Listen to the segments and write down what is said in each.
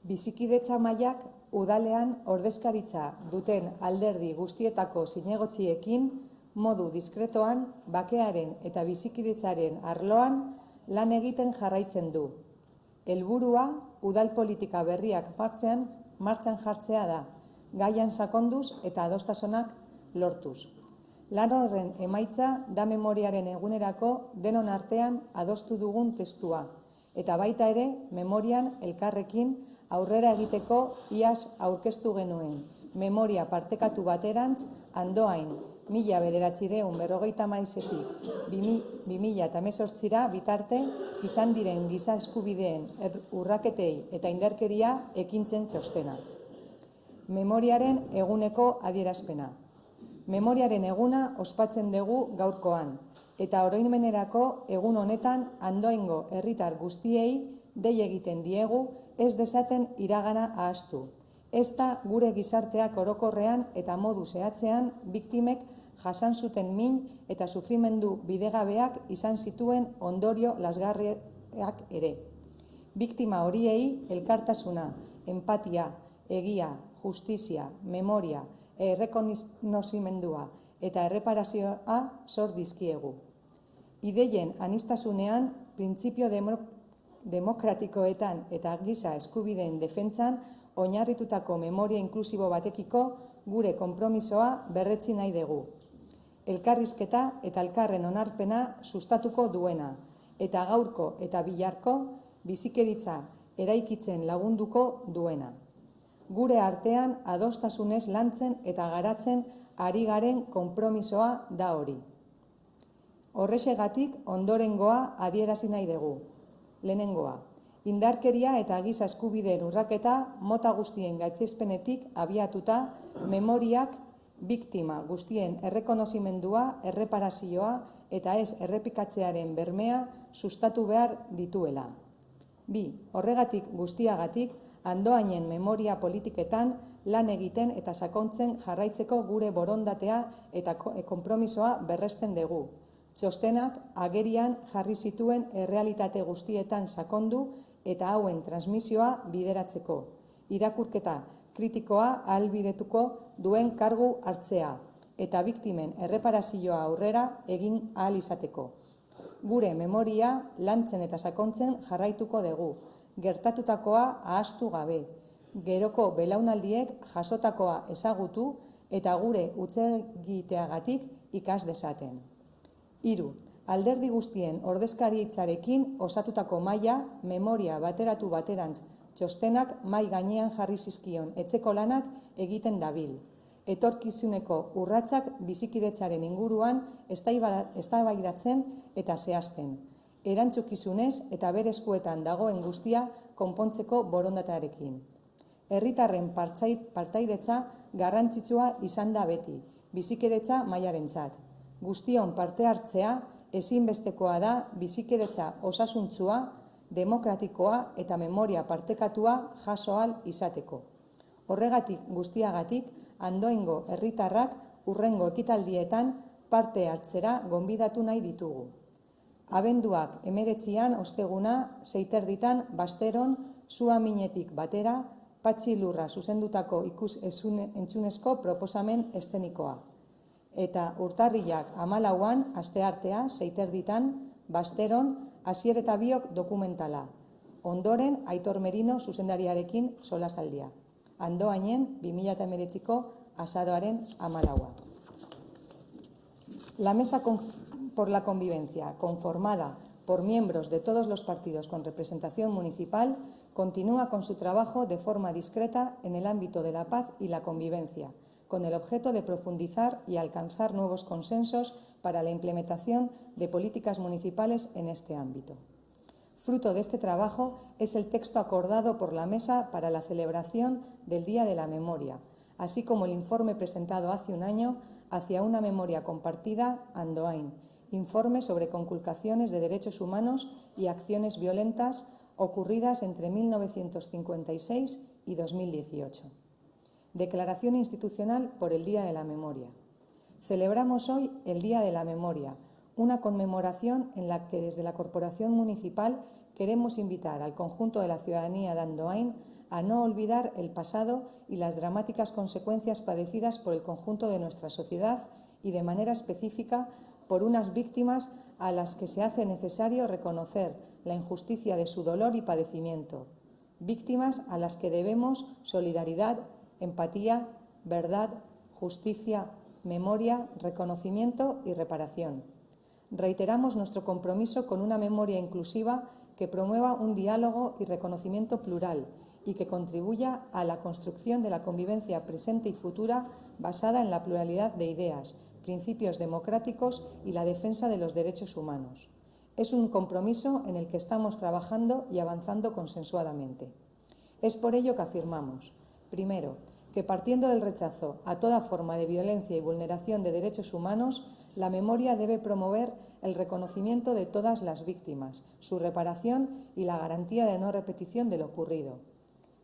Bizikidetza mailak udalean ordezkaritza duten alderdi guztietako zinegotziekin modu diskretoan bakearen eta bizikidetzaren arloan lan egiten jarraitzen du. Helburua udal politika berriak martxan jartzea da, gaian sakonduz eta adostasunak lortuz. Lan horren emaitza da memoriaren egunerako denon artean adostu dugun testua, eta baita ere memorian elkarrekin aurrera egiteko iaz aurkeztu genuen memoria partekatu baterantz Andoain 1958-tik 2018 bitarte izan diren giza eskubideen urraketei eta indarkeria ekintzen txostena. Memoriaren eguneko adierazpena. Memoriaren eguna ospatzen dugu gaurkoan, eta oroimenerako egun honetan Andoaingo herritar guztiei dei egiten diegu ez dezaten iragana ahaztu. Ez da gure gizarteak orokorrean eta modu zehatzean biktimek jasan zuten min eta sufrimendu bidegabeak izan zituen ondorio lasgarriak ere. Biktima horiei elkartasuna, empatia, egia, justizia, memoria, errekonozimendua eta erreparazioa zor dizkiegu. Ideien aniztasunean, printzipio demokratikoetan eta giza eskubideen defentsan oinarritutako memoria inklusibo batekiko gure konpromisoa berretsi nahi dugu. Elkarrizketa eta elkarren onarpena sustatuko duena, eta gaurko eta biharko bizikidetza eraikitzen lagunduko duena. Gure artean adostasunez lantzen eta garatzen ari garen konpromisoa da hori. Horrexegatik ondorengoa adierazi nahi dugu. Lehenengoa, indarkeria eta giza eskubideen urraketa mota guztien gaitzespenetik abiatuta memoriak biktima guztien errekonozimendua, erreparazioa eta ez errepikatzearen bermea sustatu behar dituela. 2. Horregatik guztiagatik Andoainen memoria politiketan lan egiten eta sakontzen jarraitzeko gure borondatea eta konpromisoa berresten dugu. Txostenak agerian jarri zituen errealitate guztietan sakondu eta hauen transmisioa bideratzeko. Irakurketa kritikoa ahalbidetuko duen kargu hartzea eta biktimen erreparazioa aurrera egin ahal izateko. Gure memoria lantzen eta sakontzen jarraituko dugu, gertatutakoa ahaztu gabe, geroko belaunaldiek jasotakoa ezagutu eta gure hutsegiteagatik ikas dezaten. 3. Alderdi guztien ordezkaritzarekin osatutako mahaia memoria bateratu baterantz txostenak mahai gainean jarri zizkion etxeko lanak egiten dabil. Etorkizuneko urratsak bizikidetzaren inguruan eztabaidatzen eta zehazten. Erantzukizunez eta bere eskuetan dagoen guztia konpontzeko borondatearekin. Herritarren partaidetza garrantzitsua izan da beti, bizikidetza mailarentzat. Guztion parte hartzea ezinbestekoa da bizikidetza osasuntsua, demokratikoa eta memoria partekatua jaso ahal izateko. Horregatik guztiagatik Andoaingo herritarrak hurrengo ekitaldietan parte hartzera gonbidatu nahi ditugu. Abenduak 19an osteguna 6:30 Basteron Suaminetik batera Patxi Lurra zuzendutako ikus-entzunezko proposamen eszenikoa. Eta urtarrilak 14an asteartea 6:30 Basteron Asier eta biok dokumentala. Ondoren Aitor Merino zuzendariarekin solasaldia. Andoainen 2019ko azaroaren 14. La Mesa por la Convivencia, conformada por miembros de todos los partidos con representación municipal, continúa con su trabajo de forma discreta en el ámbito de la paz y la convivencia, con el objeto de profundizar y alcanzar nuevos consensos para la implementación de políticas municipales en este ámbito. Fruto de este trabajo es el texto acordado por la Mesa para la celebración del Día de la Memoria, así como el informe presentado hace un año hacia una memoria compartida Andoain, informe sobre conculcaciones de derechos humanos y acciones violentas ocurridas entre 1956 y 2018. Declaración institucional por el Día de la Memoria. Celebramos hoy el Día de la Memoria, una conmemoración en la que desde la Corporación Municipal queremos invitar al conjunto de la ciudadanía de Andoain a no olvidar el pasado y las dramáticas consecuencias padecidas por el conjunto de nuestra sociedad y, de manera específica, por unas víctimas a las que se hace necesario reconocer la injusticia de su dolor y padecimiento. Víctimas a las que debemos solidaridad, empatía, verdad, justicia, memoria, reconocimiento y reparación. Reiteramos nuestro compromiso con una memoria inclusiva que promueva un diálogo y reconocimiento plural y que contribuya a la construcción de la convivencia presente y futura basada en la pluralidad de ideas, principios democráticos y la defensa de los derechos humanos. Es un compromiso en el que estamos trabajando y avanzando consensuadamente. Es por ello que afirmamos, primero, que partiendo del rechazo a toda forma de violencia y vulneración de derechos humanos, la memoria debe promover el reconocimiento de todas las víctimas, su reparación y la garantía de no repetición de lo ocurrido.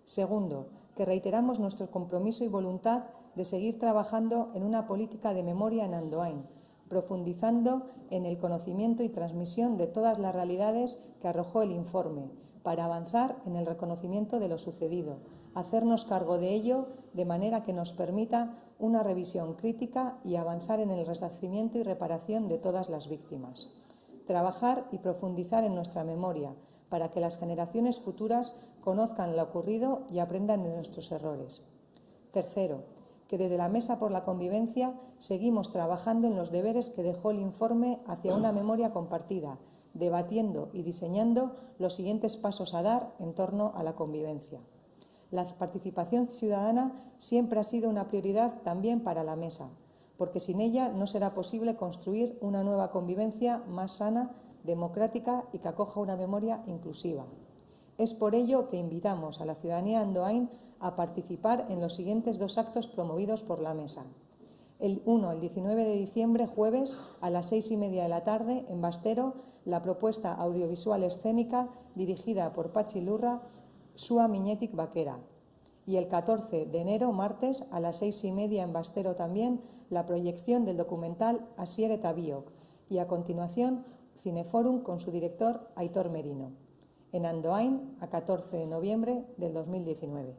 Segundo, que reiteramos nuestro compromiso y voluntad de seguir trabajando en una política de memoria en Andoain, profundizando en el conocimiento y transmisión de todas las realidades que arrojó el informe, para avanzar en el reconocimiento de lo sucedido, hacernos cargo de ello de manera que nos permita una revisión crítica y avanzar en el resarcimiento y reparación de todas las víctimas. Trabajar y profundizar en nuestra memoria para que las generaciones futuras conozcan lo ocurrido y aprendan de nuestros errores. Tercero, que desde la Mesa por la Convivencia seguimos trabajando en los deberes que dejó el informe hacia una memoria compartida, debatiendo y diseñando los siguientes pasos a dar en torno a la convivencia. La participación ciudadana siempre ha sido una prioridad también para la Mesa, porque sin ella no será posible construir una nueva convivencia más sana, democrática y que acoja una memoria inclusiva. Es por ello que invitamos a la ciudadanía de Andoain a participar en los siguientes dos actos promovidos por la Mesa. El 19 de diciembre, jueves, a las 6:30 de la tarde, en Bastero, la propuesta audiovisual escénica dirigida por Patxi Lurra, Sua Miñetik Vaquera. Y el 14 de enero, martes, a las 6:30 en Bastero también, la proyección del documental Asier eta biok. Y a continuación, Cineforum con su director Aitor Merino. En Andoain, a 14 de noviembre del 2019.